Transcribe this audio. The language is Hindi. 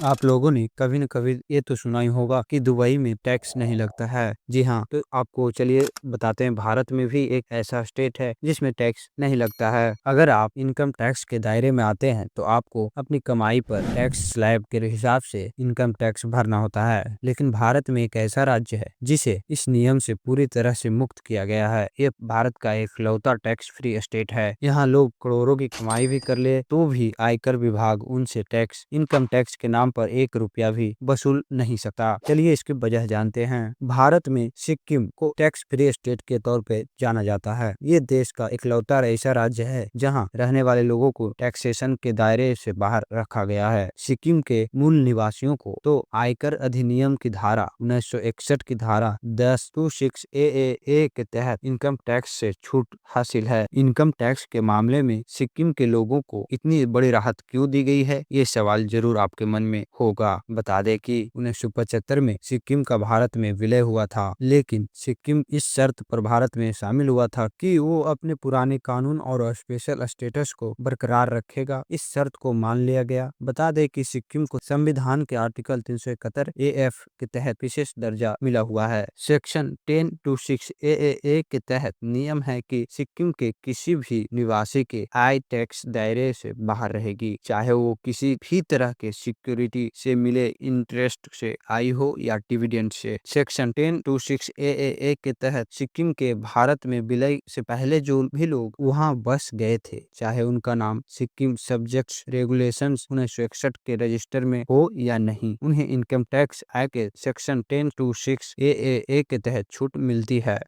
आप लोगों ने कभी न कभी ये तो सुना ही होगा कि दुबई में टैक्स नहीं लगता है। जी हाँ, तो आपको चलिए बताते हैं, भारत में भी एक ऐसा स्टेट है जिसमें टैक्स नहीं लगता है। अगर आप इनकम टैक्स के दायरे में आते हैं तो आपको अपनी कमाई पर टैक्स स्लैब के हिसाब से इनकम टैक्स भरना होता है। लेकिन भारत में एक ऐसा राज्य है जिसे इस नियम से पूरी तरह से मुक्त किया गया है। ये भारत का इकलौता टैक्स फ्री स्टेट है। यहाँ लोग करोड़ों की कमाई भी कर ले तो भी आयकर विभाग उनसे टैक्स इनकम टैक्स के नाम पर 1 रुपया भी वसूल नहीं सकता। चलिए इसकी वजह जानते हैं। भारत में सिक्किम को टैक्स फ्री स्टेट के तौर पे जाना जाता है। ये देश का इकलौता ऐसा राज्य है जहां रहने वाले लोगों को टैक्सेशन के दायरे से बाहर रखा गया है। सिक्किम के मूल निवासियों को तो आयकर अधिनियम की धारा 1961 की धारा 10(26) ए के तहत इनकम टैक्स से छूट हासिल है। इनकम टैक्स के मामले में सिक्किम के लोगों को इतनी बड़ी राहत क्यों दी गई है, ये सवाल जरूर आपके मन में होगा। बता दें कि 1975 में सिक्किम का भारत में विलय हुआ था, लेकिन सिक्किम इस शर्त पर भारत में शामिल हुआ था कि वो अपने पुराने कानून और स्पेशल स्टेटस को बरकरार रखेगा। इस शर्त को मान लिया गया। बता दें कि सिक्किम को संविधान के आर्टिकल 371 AF के तहत विशेष दर्जा मिला हुआ है। सेक्शन 10(26) ए के तहत नियम है कि सिक्किम के किसी भी निवासी के आय टैक्स दायरे से बाहर रहेगी, चाहे वो किसी भी तरह के सिक्योरिटी से मिले इंटरेस्ट से आई हो या डिविडेंड से। सेक्शन 10(26) ए के तहत सिक्किम के भारत में विलय से पहले जो भी लोग वहां बस गए थे, चाहे उनका नाम सिक्किम सब्जेक्ट्स रेगुलेशंस 1961 के रजिस्टर में हो या नहीं, उन्हें इनकम टैक्स एक्ट के सेक्शन 10(26) ए के तहत छूट मिलती है।